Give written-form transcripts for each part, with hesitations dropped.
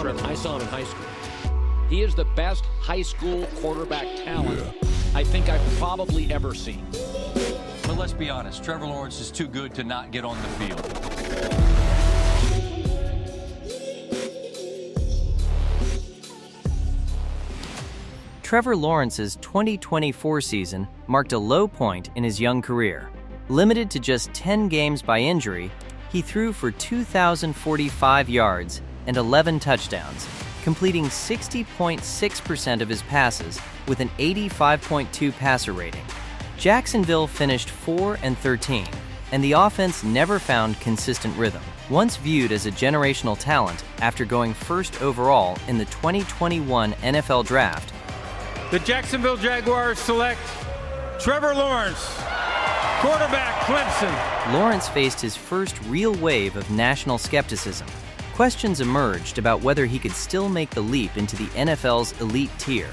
I saw him in high school. He is the best high school quarterback talent I think I've probably ever seen. But let's be honest, Trevor Lawrence is too good to not get on the field. Trevor Lawrence's 2024 season marked a low point in his young career. Limited to just 10 games by injury, he threw for 2,045 yards and 11 touchdowns, completing 60.6% of his passes with an 85.2 passer rating. Jacksonville finished 4-13, and the offense never found consistent rhythm. Once viewed as a generational talent after going first overall in the 2021 NFL Draft, the Jacksonville Jaguars select Trevor Lawrence, quarterback, Clemson. Lawrence faced his first real wave of national skepticism. Questions emerged about whether he could still make the leap into the NFL's elite tier.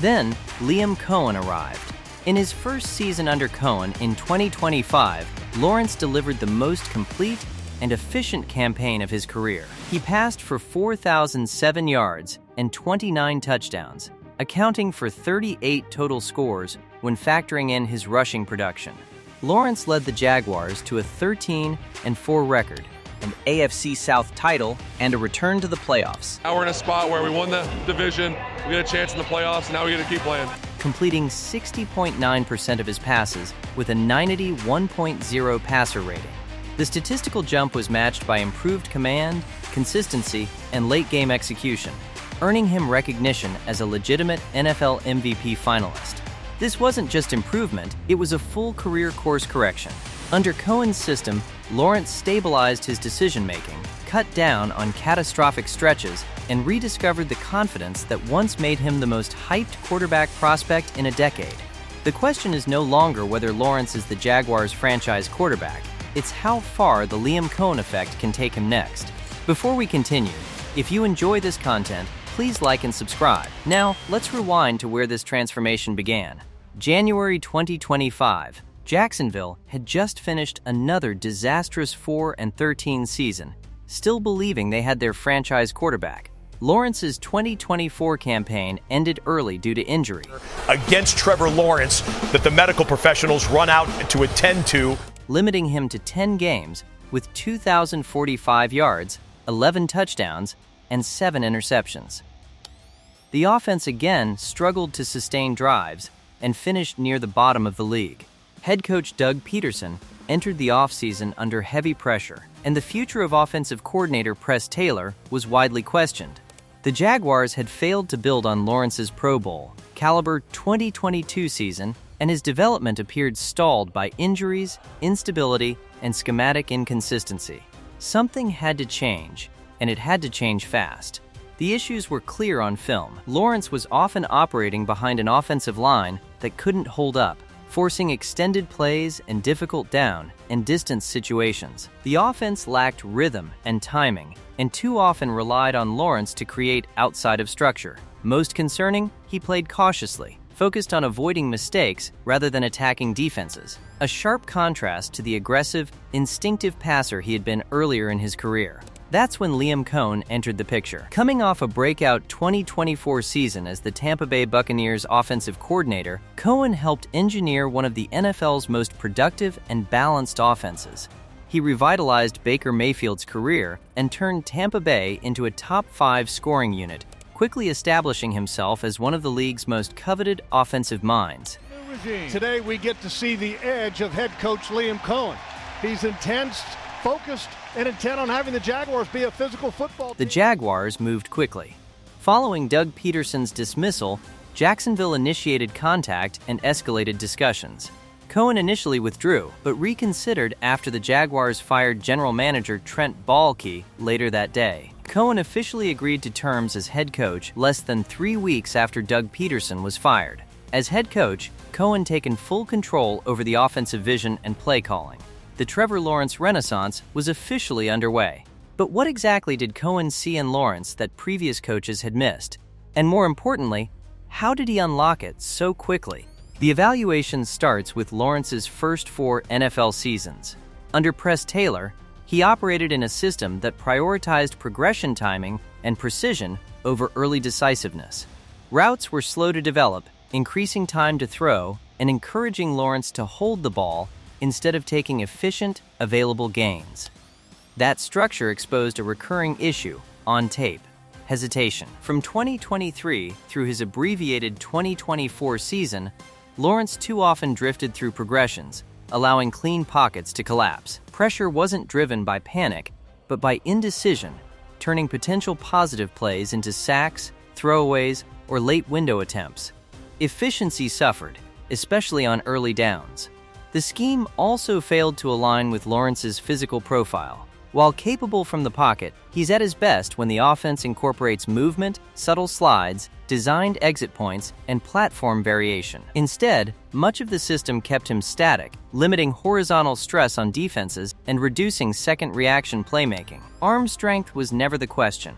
Then, Liam Coen arrived. In his first season under Coen in 2025, Lawrence delivered the most complete and efficient campaign of his career. He passed for 4,007 yards and 29 touchdowns, accounting for 38 total scores when factoring in his rushing production. Lawrence led the Jaguars to a 13-4 record, an AFC South title, and a return to the playoffs. Now we're in a spot where we won the division, we get a chance in the playoffs, and now we get to keep playing. Completing 60.9% of his passes with a 91.0 passer rating. The statistical jump was matched by improved command, consistency, and late-game execution, earning him recognition as a legitimate NFL MVP finalist. This wasn't just improvement, it was a full career course correction. Under Coen's system, Lawrence stabilized his decision-making, cut down on catastrophic stretches, and rediscovered the confidence that once made him the most hyped quarterback prospect in a decade. The question is no longer whether Lawrence is the Jaguars' franchise quarterback, it's how far the Liam Coen effect can take him next. Before we continue, if you enjoy this content, please like and subscribe. Now, let's rewind to where this transformation began. January 2025. Jacksonville had just finished another disastrous 4-13 season, still believing they had their franchise quarterback. Lawrence's 2024 campaign ended early due to injury. Against Trevor Lawrence that the medical professionals run out to attend to, limiting him to 10 games with 2,045 yards, 11 touchdowns, and 7 interceptions. The offense again struggled to sustain drives and finished near the bottom of the league. Head coach Doug Pederson entered the offseason under heavy pressure, and the future of offensive coordinator Press Taylor was widely questioned. The Jaguars had failed to build on Lawrence's Pro Bowl caliber 2022 season, and his development appeared stalled by injuries, instability, and schematic inconsistency. Something had to change, and it had to change fast. The issues were clear on film. Lawrence was often operating behind an offensive line that couldn't hold up, forcing extended plays and difficult down and distance situations. The offense lacked rhythm and timing, and too often relied on Lawrence to create outside of structure. Most concerning, he played cautiously, focused on avoiding mistakes rather than attacking defenses, a sharp contrast to the aggressive, instinctive passer he had been earlier in his career. That's when Liam Coen entered the picture. Coming off a breakout 2024 season as the Tampa Bay Buccaneers offensive coordinator, Coen helped engineer one of the NFL's most productive and balanced offenses. He revitalized Baker Mayfield's career and turned Tampa Bay into a top-5 scoring unit, quickly establishing himself as one of the league's most coveted offensive minds. Today we get to see the edge of head coach Liam Coen. He's intense, focused, and intent on having the Jaguars be a physical football team. The Jaguars moved quickly. Following Doug Pederson's dismissal, Jacksonville initiated contact and escalated discussions. Coen initially withdrew, but reconsidered after the Jaguars fired general manager Trent Baalke later that day. Coen officially agreed to terms as head coach less than 3 weeks after Doug Pederson was fired. As head coach, Coen taken full control over the offensive vision and play calling. The Trevor Lawrence renaissance was officially underway. But what exactly did Coen see in Lawrence that previous coaches had missed? And more importantly, how did he unlock it so quickly? The evaluation starts with Lawrence's first 4 NFL seasons. Under Press Taylor, He operated in a system that prioritized progression timing and precision over early decisiveness. Routes were slow to develop, increasing time to throw and encouraging Lawrence to hold the ball instead of taking efficient, available gains. That structure exposed a recurring issue on tape: hesitation. From 2023 through his abbreviated 2024 season, Lawrence too often drifted through progressions, allowing clean pockets to collapse. Pressure wasn't driven by panic, but by indecision, turning potential positive plays into sacks, throwaways, or late window attempts. Efficiency suffered, especially on early downs. The scheme also failed to align with Lawrence's physical profile. While capable from the pocket, he's at his best when the offense incorporates movement, subtle slides, designed exit points, and platform variation. Instead, much of the system kept him static, limiting horizontal stress on defenses and reducing second reaction playmaking. Arm strength was never the question.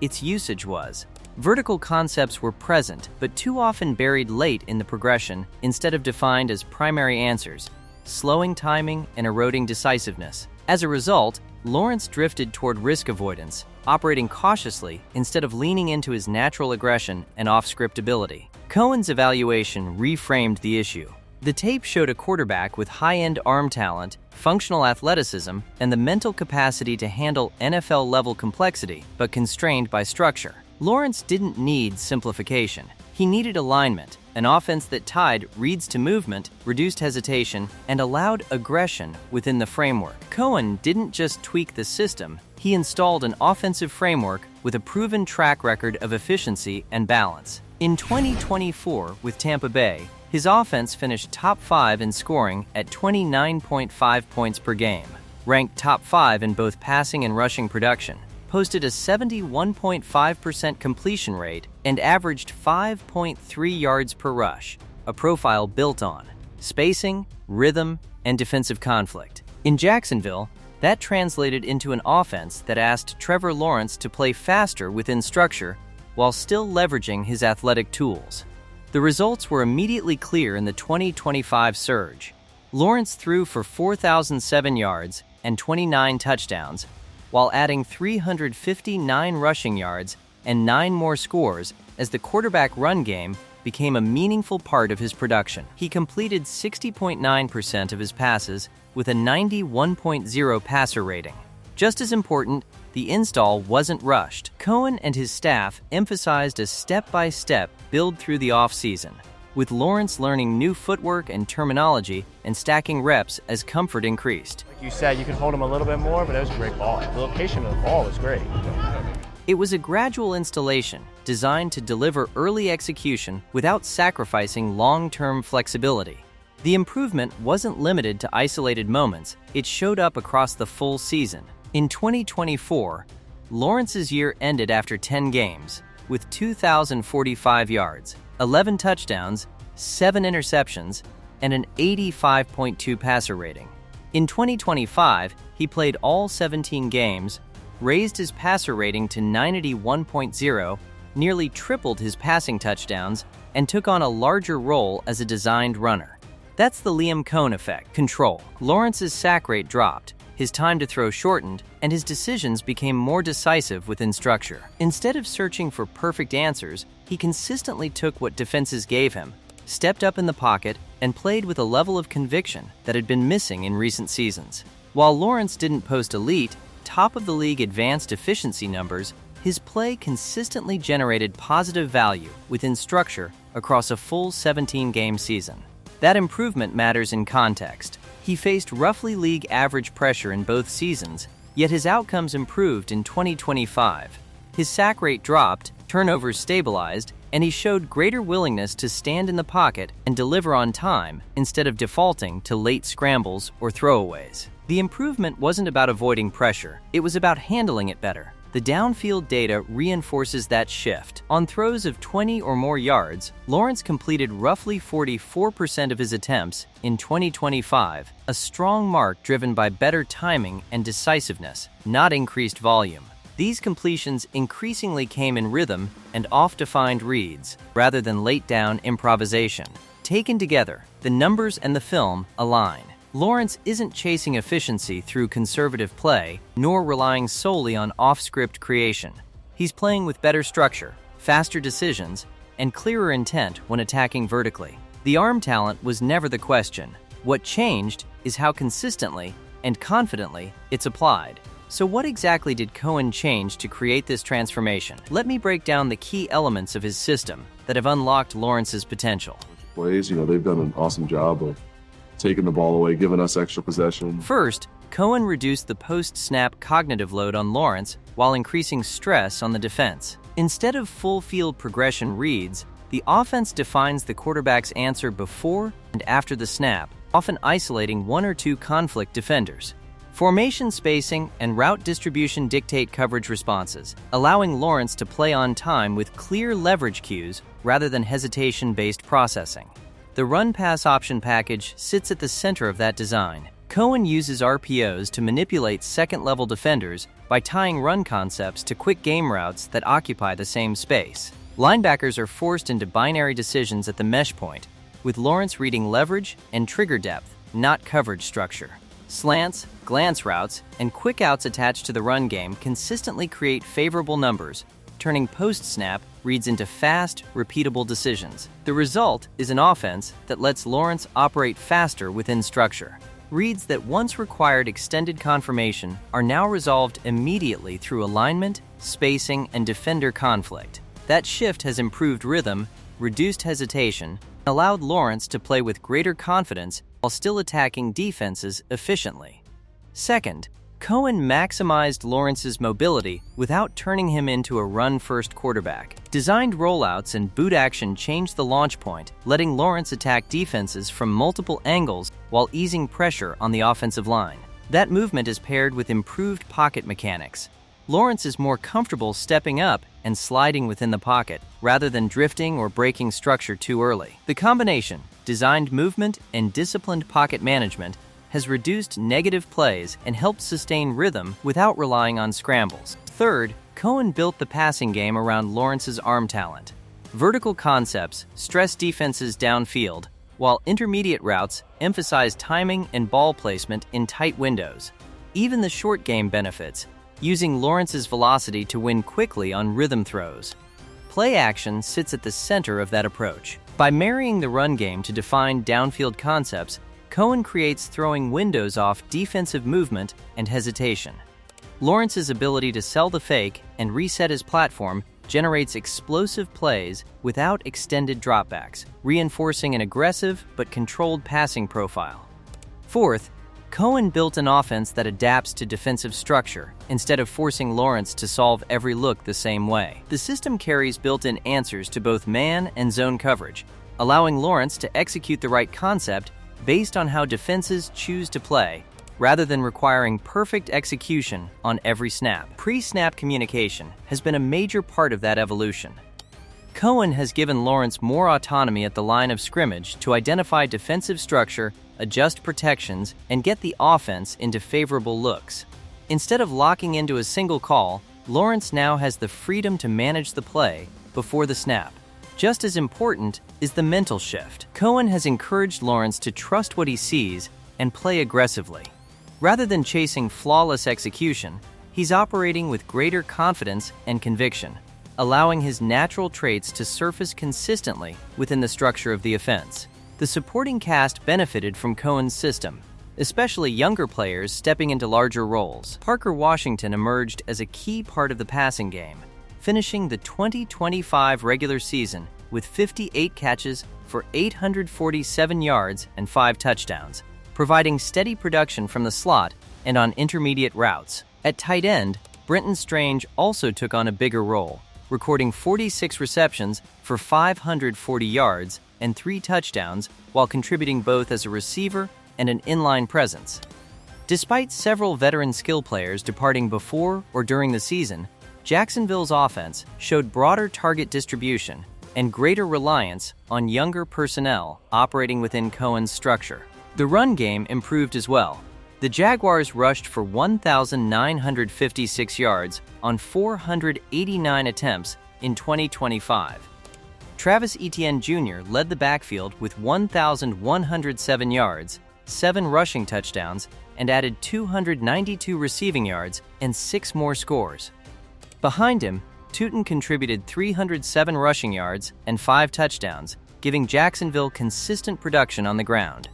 Its usage was. Vertical concepts were present, but too often buried late in the progression instead of defined as primary answers, slowing timing and eroding decisiveness. As a result, Lawrence drifted toward risk avoidance, operating cautiously instead of leaning into his natural aggression and off-script ability. Coen's evaluation reframed the issue. The tape showed a quarterback with high-end arm talent, functional athleticism, and the mental capacity to handle NFL-level complexity, but constrained by structure. Lawrence didn't need simplification. He needed alignment, an offense that tied reads to movement, reduced hesitation, and allowed aggression within the framework. Coen didn't just tweak the system, he installed an offensive framework with a proven track record of efficiency and balance. In 2024 with Tampa Bay, his offense finished top 5 in scoring at 29.5 points per game, ranked top 5 in both passing and rushing production, posted a 71.5% completion rate, and averaged 5.3 yards per rush, a profile built on spacing, rhythm, and defensive conflict. In Jacksonville, that translated into an offense that asked Trevor Lawrence to play faster within structure while still leveraging his athletic tools. The results were immediately clear in the 2025 surge. Lawrence threw for 4,007 yards and 29 touchdowns, while adding 359 rushing yards and 9 more scores as the quarterback run game became a meaningful part of his production. He completed 60.9% of his passes with a 91.0 passer rating. Just as important, the install wasn't rushed. Coen and his staff emphasized a step-by-step build through the offseason, with Lawrence learning new footwork and terminology and stacking reps as comfort increased. Like you said, you could hold him a little bit more, but it was a great ball. The location of the ball was great. It was a gradual installation designed to deliver early execution without sacrificing long-term flexibility. The improvement wasn't limited to isolated moments, it showed up across the full season. In 2024, Lawrence's year ended after 10 games, with 2,045 yards, 11 touchdowns, 7 interceptions, and an 85.2 passer rating. In 2025, he played all 17 games, raised his passer rating to 981.0, nearly tripled his passing touchdowns, and took on a larger role as a designed runner. That's the Liam Coen effect. Control. Lawrence's sack rate dropped, his time to throw shortened, and his decisions became more decisive within structure. Instead of searching for perfect answers, he consistently took what defenses gave him, stepped up in the pocket, and played with a level of conviction that had been missing in recent seasons. While Lawrence didn't post elite, top-of-the-league advanced efficiency numbers, his play consistently generated positive value within structure across a full 17-game season. That improvement matters in context. He faced roughly league average pressure in both seasons, yet his outcomes improved in 2025. His sack rate dropped, turnovers stabilized, and he showed greater willingness to stand in the pocket and deliver on time instead of defaulting to late scrambles or throwaways. The improvement wasn't about avoiding pressure, it was about handling it better. The downfield data reinforces that shift. On throws of 20 or more yards, Lawrence completed roughly 44% of his attempts in 2025, a strong mark driven by better timing and decisiveness, not increased volume. These completions increasingly came in rhythm and off-defined reads, rather than late-down improvisation. Taken together, the numbers and the film align. Lawrence isn't chasing efficiency through conservative play, nor relying solely on off-script creation. He's playing with better structure, faster decisions, and clearer intent when attacking vertically. The arm talent was never the question. What changed is how consistently and confidently it's applied. So what exactly did Coen change to create this transformation? Let me break down the key elements of his system that have unlocked Lawrence's potential. Plays, they've done an awesome job of taking the ball away, giving us extra possession. First, Coen reduced the post-snap cognitive load on Lawrence while increasing stress on the defense. Instead of full-field progression reads, the offense defines the quarterback's answer before and after the snap, often isolating one or two conflict defenders. Formation spacing and route distribution dictate coverage responses, allowing Lawrence to play on time with clear leverage cues rather than hesitation-based processing. The run-pass option package sits at the center of that design. Coen uses RPOs to manipulate second-level defenders by tying run concepts to quick game routes that occupy the same space. Linebackers are forced into binary decisions at the mesh point, with Lawrence reading leverage and trigger depth, not coverage structure. Slants, glance routes, and quick outs attached to the run game consistently create favorable numbers, turning post-snap reads into fast, repeatable decisions. The result is an offense that lets Lawrence operate faster within structure. Reads that once required extended confirmation are now resolved immediately through alignment, spacing, and defender conflict. That shift has improved rhythm, reduced hesitation, and allowed Lawrence to play with greater confidence while still attacking defenses efficiently. Second, Coen maximized Lawrence's mobility without turning him into a run-first quarterback. Designed rollouts and boot action changed the launch point, letting Lawrence attack defenses from multiple angles while easing pressure on the offensive line. That movement is paired with improved pocket mechanics. Lawrence is more comfortable stepping up and sliding within the pocket, rather than drifting or breaking structure too early. The combination, designed movement and disciplined pocket management, has reduced negative plays and helped sustain rhythm without relying on scrambles. Third, Coen built the passing game around Lawrence's arm talent. Vertical concepts stress defenses downfield, while intermediate routes emphasize timing and ball placement in tight windows. Even the short game benefits, using Lawrence's velocity to win quickly on rhythm throws. Play action sits at the center of that approach. By marrying the run game to define downfield concepts, Coen creates throwing windows off defensive movement and hesitation. Lawrence's ability to sell the fake and reset his platform generates explosive plays without extended dropbacks, reinforcing an aggressive but controlled passing profile. Fourth, Coen built an offense that adapts to defensive structure instead of forcing Lawrence to solve every look the same way. The system carries built-in answers to both man and zone coverage, allowing Lawrence to execute the right concept based on how defenses choose to play, rather than requiring perfect execution on every snap. Pre-snap communication has been a major part of that evolution. Coen has given Lawrence more autonomy at the line of scrimmage to identify defensive structure, adjust protections, and get the offense into favorable looks. Instead of locking into a single call, Lawrence now has the freedom to manage the play before the snap. Just as important is the mental shift. Coen has encouraged Lawrence to trust what he sees and play aggressively. Rather than chasing flawless execution, he's operating with greater confidence and conviction, allowing his natural traits to surface consistently within the structure of the offense. The supporting cast benefited from Coen's system, especially younger players stepping into larger roles. Parker Washington emerged as a key part of the passing game, finishing the 2025 regular season with 58 catches for 847 yards and 5 touchdowns, providing steady production from the slot and on intermediate routes. At tight end, Brenton Strange also took on a bigger role, recording 46 receptions for 540 yards and 3 touchdowns while contributing both as a receiver and an inline presence. Despite several veteran skill players departing before or during the season, Jacksonville's offense showed broader target distribution and greater reliance on younger personnel operating within Coen's structure. The run game improved as well. The Jaguars rushed for 1,956 yards on 489 attempts in 2025. Travis Etienne Jr. led the backfield with 1,107 yards, 7 rushing touchdowns, and added 292 receiving yards and 6 more scores. Behind him, Tootin contributed 307 rushing yards and 5 touchdowns, giving Jacksonville consistent production on the ground.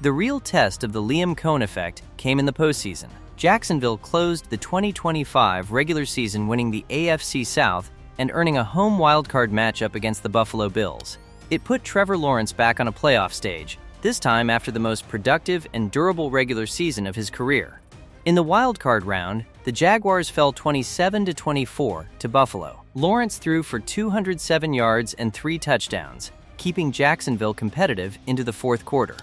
The real test of the Liam Coen effect came in the postseason. Jacksonville closed the 2025 regular season winning the AFC South and earning a home wildcard matchup against the Buffalo Bills. It put Trevor Lawrence back on a playoff stage, this time after the most productive and durable regular season of his career. In the wildcard round, the Jaguars fell 27-24 to Buffalo. Lawrence threw for 207 yards and 3 touchdowns, keeping Jacksonville competitive into the fourth quarter.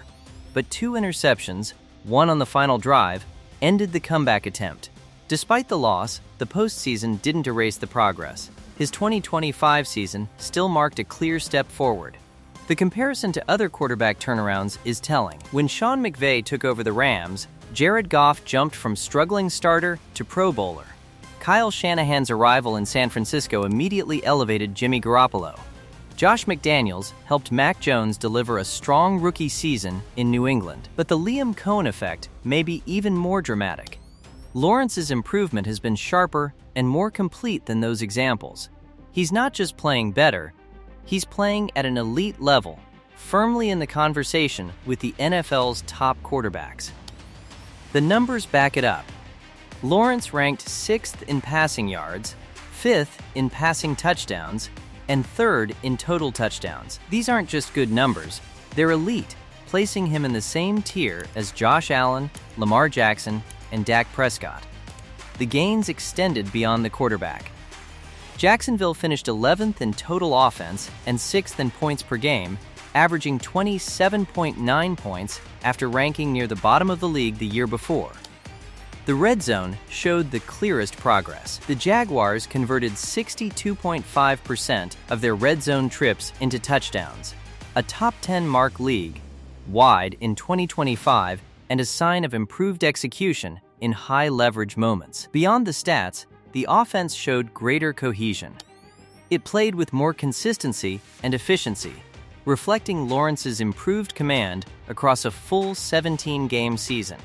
But 2 interceptions, one on the final drive, ended the comeback attempt. Despite the loss, the postseason didn't erase the progress. His 2025 season still marked a clear step forward. The comparison to other quarterback turnarounds is telling. When Sean McVay took over the Rams, Jared Goff jumped from struggling starter to Pro Bowler. Kyle Shanahan's arrival in San Francisco immediately elevated Jimmy Garoppolo. Josh McDaniels helped Mac Jones deliver a strong rookie season in New England. But the Liam Coen effect may be even more dramatic. Lawrence's improvement has been sharper and more complete than those examples. He's not just playing better, he's playing at an elite level, firmly in the conversation with the NFL's top quarterbacks. The numbers back it up. Lawrence ranked 6th in passing yards, 5th in passing touchdowns, and 3rd in total touchdowns. These aren't just good numbers, they're elite, placing him in the same tier as Josh Allen, Lamar Jackson, and Dak Prescott. The gains extended beyond the quarterback. Jacksonville finished 11th in total offense and 6th in points per game, averaging 27.9 points after ranking near the bottom of the league the year before. The red zone showed the clearest progress. The Jaguars converted 62.5% of their red zone trips into touchdowns, a top 10 mark league-wide in 2025 and a sign of improved execution in high-leverage moments. Beyond the stats, the offense showed greater cohesion. It played with more consistency and efficiency, reflecting Lawrence's improved command across a full 17-game season.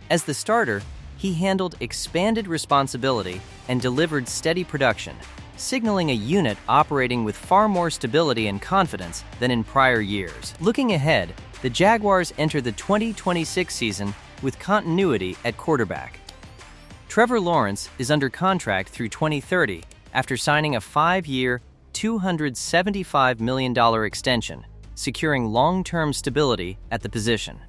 As the starter, he handled expanded responsibility and delivered steady production, signaling a unit operating with far more stability and confidence than in prior years. Looking ahead, the Jaguars enter the 2026 season with continuity at quarterback. Trevor Lawrence is under contract through 2030 after signing a 5-year, $275 million extension, securing long-term stability at the position.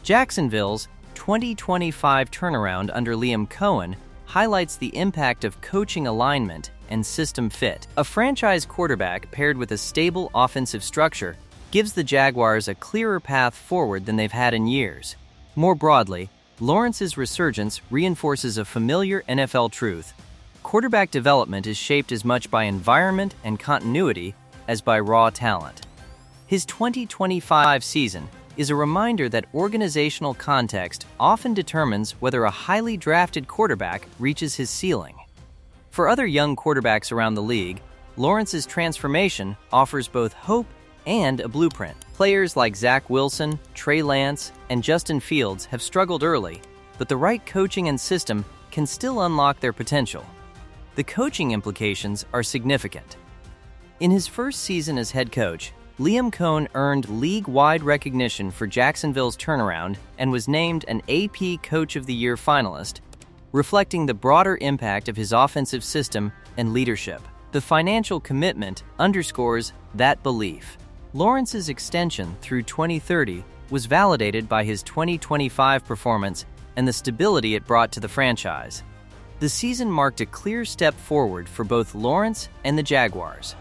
Jacksonville's 2025 turnaround under Liam Coen highlights the impact of coaching alignment and system fit. A franchise quarterback paired with a stable offensive structure gives the Jaguars a clearer path forward than they've had in years. More broadly, Lawrence's resurgence reinforces a familiar NFL truth. Quarterback development is shaped as much by environment and continuity as by raw talent. His 2025 season is a reminder that organizational context often determines whether a highly drafted quarterback reaches his ceiling. For other young quarterbacks around the league, Lawrence's transformation offers both hope and a blueprint. Players like Zach Wilson, Trey Lance, and Justin Fields have struggled early, but the right coaching and system can still unlock their potential. The coaching implications are significant. In his first season as head coach, Liam Coen earned league-wide recognition for Jacksonville's turnaround and was named an AP Coach of the Year finalist, reflecting the broader impact of his offensive system and leadership. The financial commitment underscores that belief. Lawrence's extension through 2030 was validated by his 2025 performance and the stability it brought to the franchise. The season marked a clear step forward for both Lawrence and the Jaguars.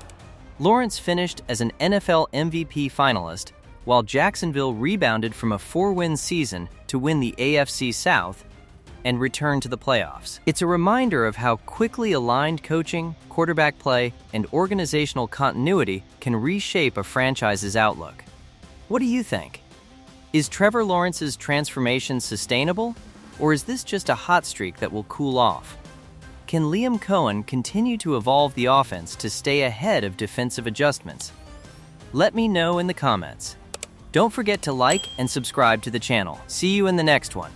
Lawrence finished as an NFL MVP finalist, while Jacksonville rebounded from a 4-win season to win the AFC South and return to the playoffs. It's a reminder of how quickly aligned coaching, quarterback play, and organizational continuity can reshape a franchise's outlook. What do you think? Is Trevor Lawrence's transformation sustainable, or is this just a hot streak that will cool off? Can Liam Coen continue to evolve the offense to stay ahead of defensive adjustments? Let me know in the comments. Don't forget to like and subscribe to the channel. See you in the next one.